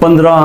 15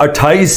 28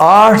8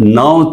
9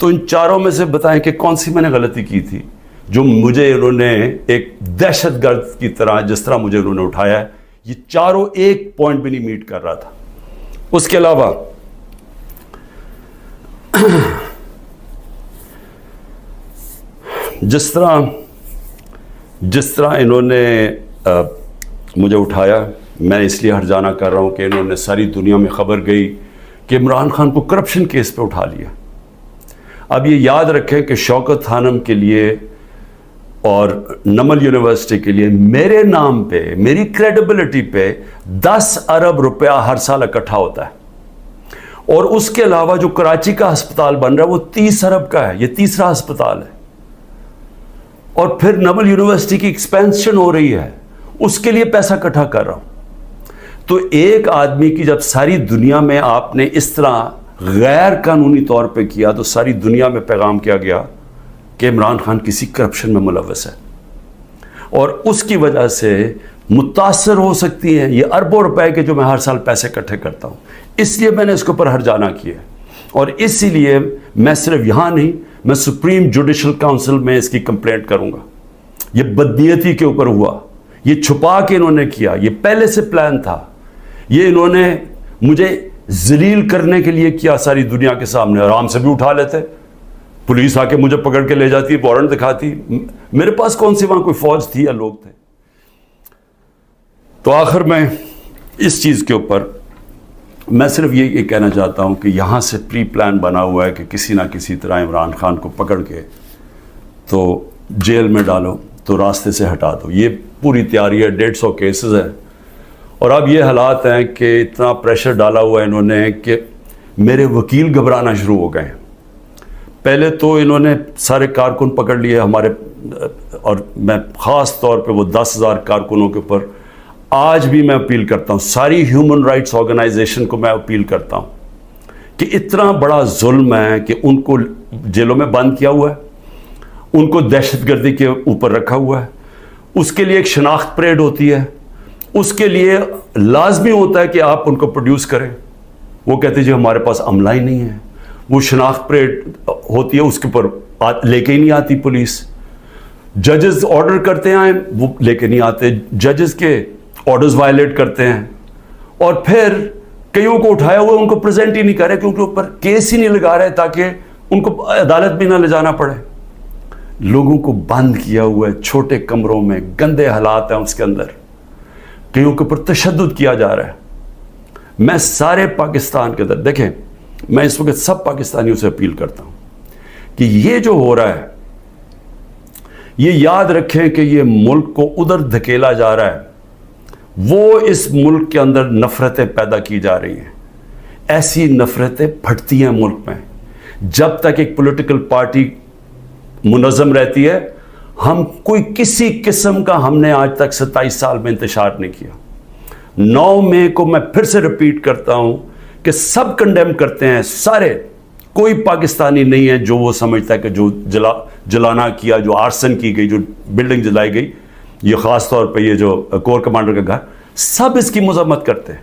تو ان چاروں میں سے بتائیں کہ کون سی میں نے غلطی کی تھی جو مجھے انہوں نے ایک دہشت گرد کی طرح جس طرح مجھے انہوں نے اٹھایا ہے. یہ چاروں ایک پوائنٹ بھی نہیں میٹ کر رہا تھا. اس کے علاوہ جس طرح انہوں نے مجھے اٹھایا، میں اس لیے ہرجانہ کر رہا ہوں کہ انہوں نے ساری دنیا میں خبر گئی کہ عمران خان کو کرپشن کیس پہ اٹھا لیا. اب یہ یاد رکھیں کہ شوکت خانم کے لیے اور نمل یونیورسٹی کے لیے میرے نام پہ، میری کریڈیبلٹی پہ 10 ارب روپیہ ہر سال اکٹھا ہوتا ہے. اور اس کے علاوہ جو کراچی کا ہسپتال بن رہا ہے وہ 30 ارب کا ہے. یہ تیسرا ہسپتال ہے. اور پھر نمل یونیورسٹی کی ایکسپینشن ہو رہی ہے، اس کے لیے پیسہ اکٹھا کر رہا ہوں. تو ایک آدمی کی جب ساری دنیا میں آپ نے اس طرح غیر قانونی طور پہ کیا تو ساری دنیا میں پیغام کیا گیا کہ عمران خان کسی کرپشن میں ملوث ہے اور اس کی وجہ سے متاثر ہو سکتی ہیں یہ اربوں روپے کے جو میں ہر سال پیسے اکٹھے کرتا ہوں. اس لیے میں نے اس کے اوپر ہرجانہ کیا اور اسی لیے میں صرف یہاں نہیں، میں سپریم جوڈیشل کاؤنسل میں اس کی کمپلینٹ کروں گا. یہ بدنیتی کے اوپر ہوا، یہ چھپا کے انہوں نے کیا، یہ پہلے سے پلان تھا. یہ انہوں نے مجھے ذلیل کرنے کے لیے کیا ساری دنیا کے سامنے. آرام سے بھی اٹھا لیتے، پولیس آ کے مجھے پکڑ کے لے جاتی، وارنٹ دکھاتی. میرے پاس کون سی وہاں کوئی فوج تھی یا لوگ تھے؟ تو آخر میں اس چیز کے اوپر میں صرف یہ کہنا چاہتا ہوں کہ یہاں سے پری پلان بنا ہوا ہے کہ کسی نہ کسی طرح عمران خان کو پکڑ کے تو جیل میں ڈالو، تو راستے سے ہٹا دو. یہ پوری تیاری ہے. 150 کیسز ہیں اور اب یہ حالات ہیں کہ اتنا پریشر ڈالا ہوا ہے انہوں نے کہ میرے وکیل گھبرانا شروع ہو گئے ہیں. پہلے تو انہوں نے سارے کارکن پکڑ لیے ہمارے، اور میں خاص طور پہ وہ 10,000 کارکنوں کے اوپر آج بھی میں اپیل کرتا ہوں، ساری ہیومن رائٹس آرگنائزیشن کو میں اپیل کرتا ہوں کہ اتنا بڑا ظلم ہے کہ ان کو جیلوں میں بند کیا ہوا ہے، ان کو دہشت گردی کے اوپر رکھا ہوا ہے. اس کے لیے ایک شناخت پریڈ ہوتی ہے، اس کے لیے لازمی ہوتا ہے کہ آپ ان کو پروڈیوس کریں. وہ کہتے ہیں جی ہمارے پاس عملہ ہی نہیں ہے. وہ شناخت پریڈ ہوتی ہے، اس کے اوپر لے کے ہی نہیں آتی پولیس. ججز آرڈر کرتے ہیں وہ لے کے نہیں آتے، ججز کے آرڈرز وائلیٹ کرتے ہیں. اور پھر کئیوں کو اٹھایا ہوا ان کو پریزنٹ ہی نہیں کر رہے کیونکہ اوپر کیس ہی نہیں لگا رہے تاکہ ان کو عدالت بھی نہ لے جانا پڑے. لوگوں کو بند کیا ہوا ہے چھوٹے کمروں میں، گندے حالات ہیں اس کے اندر، کئیوں کے اوپر تشدد کیا جا رہا ہے. میں سارے پاکستان کے اندر دیکھیں، میں اس وقت سب پاکستانیوں سے اپیل کرتا ہوں کہ یہ جو ہو رہا ہے یہ یاد رکھیں کہ یہ ملک کو ادھر دھکیلا جا رہا ہے. وہ اس ملک کے اندر نفرتیں پیدا کی جا رہی ہیں. ایسی نفرتیں پھٹتی ہیں ملک میں جب تک ایک پولیٹیکل پارٹی منظم رہتی ہے. ہم کوئی کسی قسم کا ہم نے آج تک 27 سال میں انتشار نہیں کیا. 9 مئی کو میں پھر سے ریپیٹ کرتا ہوں کہ سب کنڈیم کرتے ہیں سارے. کوئی پاکستانی نہیں ہے جو وہ سمجھتا ہے کہ جو جلانا کیا، جو آرسن کی گئی، جو بلڈنگ جلائی گئی، یہ خاص طور پہ یہ جو کور کمانڈر کا گھر، سب اس کی مذمت کرتے ہیں.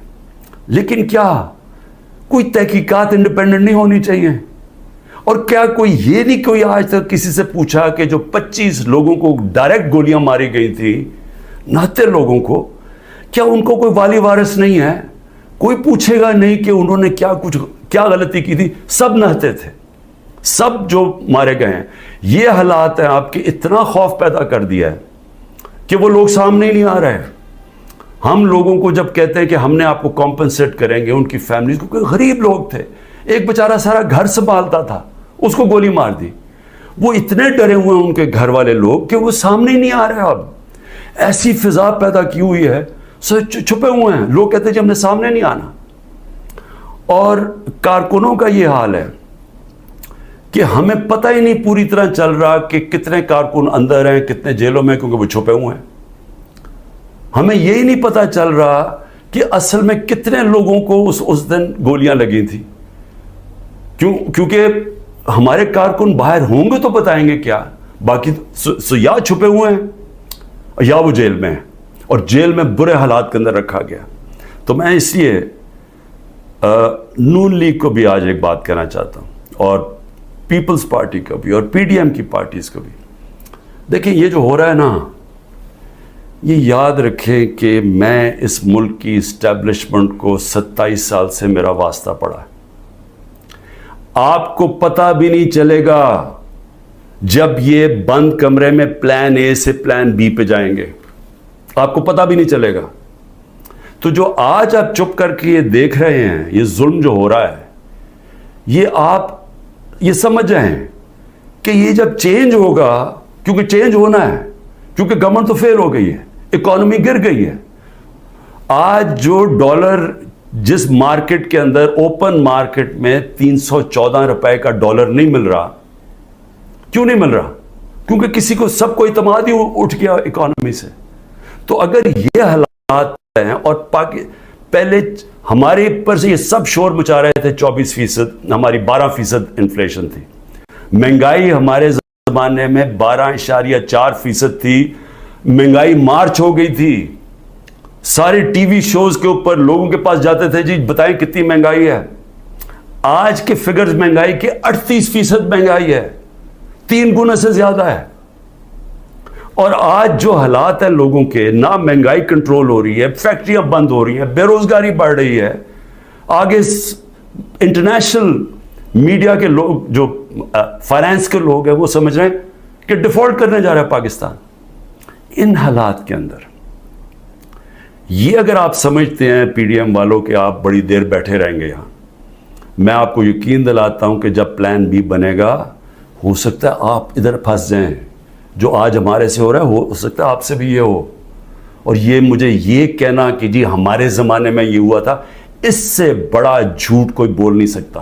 لیکن کیا کوئی تحقیقات انڈیپینڈنٹ نہیں ہونی چاہیے؟ اور کیا کوئی یہ نہیں کوئی آج تک کسی سے پوچھا کہ جو 25 لوگوں کو ڈائریکٹ گولیاں ماری گئی تھی، نہتے لوگوں کو، کیا ان کو کوئی والی وارث نہیں ہے؟ کوئی پوچھے گا نہیں کہ انہوں نے کیا غلطی کی تھی؟ سب نہتے تھے، سب جو مارے گئے ہیں. یہ حالات ہیں آپ کے اتنا خوف پیدا کر دیا ہے کہ وہ لوگ سامنے ہی نہیں آ رہے. ہم لوگوں کو جب کہتے ہیں کہ ہم نے آپ کو کمپنسیٹ کریں گے، ان کی فیملیز کو، کوئی غریب لوگ تھے، ایک بیچارہ سارا گھر سنبھالتا تھا، اس کو گولی مار دی. وہ اتنے ڈرے ہوئے ہیں ان کے گھر والے لوگ کہ وہ سامنے ہی نہیں آ رہے. اب ایسی فضا پیدا کی ہوئی ہے، چھپے ہوئے ہیں لوگ، کہتے ہیں جی ہم نے سامنے نہیں آنا. اور کارکنوں کا یہ حال ہے کہ ہمیں پتہ ہی نہیں پوری طرح چل رہا کہ کتنے کارکن اندر ہیں، کتنے جیلوں میں، کیونکہ وہ چھپے ہوئے ہیں. ہمیں یہی نہیں پتہ چل رہا کہ اصل میں کتنے لوگوں کو اس دن گولیاں لگی تھی. کیونکہ ہمارے کارکن باہر ہوں گے تو بتائیں گے کیا، باقی یا چھپے ہوئے ہیں یا وہ جیل میں ہیں، اور جیل میں برے حالات کے اندر رکھا گیا. تو میں اس لیے نون لیگ کو بھی آج ایک بات کہنا چاہتا ہوں، اور پیپلز پارٹی کا بھی اور پی ڈی ایم کی پارٹیز کا بھی. دیکھیں یہ جو ہو رہا ہے نا, یہ یاد رکھیں کہ میں اس ملک کی اسٹیبلشمنٹ کو 27 سال سے میرا واسطہ پڑا ہے. آپ کو پتہ بھی نہیں چلے گا جب یہ بند کمرے میں پلان اے سے پلان بی پہ جائیں گے, آپ کو پتہ بھی نہیں چلے گا. تو جو آج آپ چپ کر کے یہ دیکھ رہے ہیں, یہ ظلم جو ہو رہا ہے, یہ آپ یہ سمجھ جائیں کہ یہ جب چینج ہوگا, کیونکہ چینج ہونا ہے, کیونکہ گورنمنٹ تو فیل ہو گئی ہے, اکانومی گر گئی ہے. آج جو ڈالر جس مارکیٹ کے اندر اوپن مارکیٹ میں 314 روپے کا ڈالر نہیں مل رہا, کیوں نہیں مل رہا؟ کیونکہ کسی کو سب کو اعتماد ہی اٹھ گیا اکانومی سے. تو اگر یہ حالات ہیں اور پہلے ہمارے پر سے یہ سب شور مچا رہے تھے, 24%, ہماری 12% انفلیشن تھی. مہنگائی ہمارے زمانے میں 12.4% تھی. مہنگائی مارچ ہو گئی تھی. سارے ٹی وی شوز کے اوپر لوگوں کے پاس جاتے تھے, جی بتائیں کتنی مہنگائی ہے. آج کے فگرز مہنگائی کے 38% مہنگائی ہے, 3 گنا سے زیادہ ہے. اور آج جو حالات ہیں لوگوں کے, نہ مہنگائی کنٹرول ہو رہی ہے, فیکٹریاں بند ہو رہی ہیں, بے روزگاری بڑھ رہی ہے. آگے انٹرنیشنل میڈیا کے لوگ, جو فائنانس کے لوگ ہیں, وہ سمجھ رہے ہیں کہ ڈیفالٹ کرنے جا رہا ہے پاکستان. ان حالات کے اندر یہ اگر آپ سمجھتے ہیں پی ڈی ایم والوں کہ آپ بڑی دیر بیٹھے رہیں گے یہاں, میں آپ کو یقین دلاتا ہوں کہ جب پلان بی بنے گا, ہو سکتا ہے آپ ادھر پھنس جائیں. جو آج ہمارے سے ہو رہا ہے ہو سکتا ہے آپ سے بھی یہ ہو. اور یہ مجھے یہ کہنا کہ جی ہمارے زمانے میں یہ ہوا تھا, اس سے بڑا جھوٹ کوئی بول نہیں سکتا.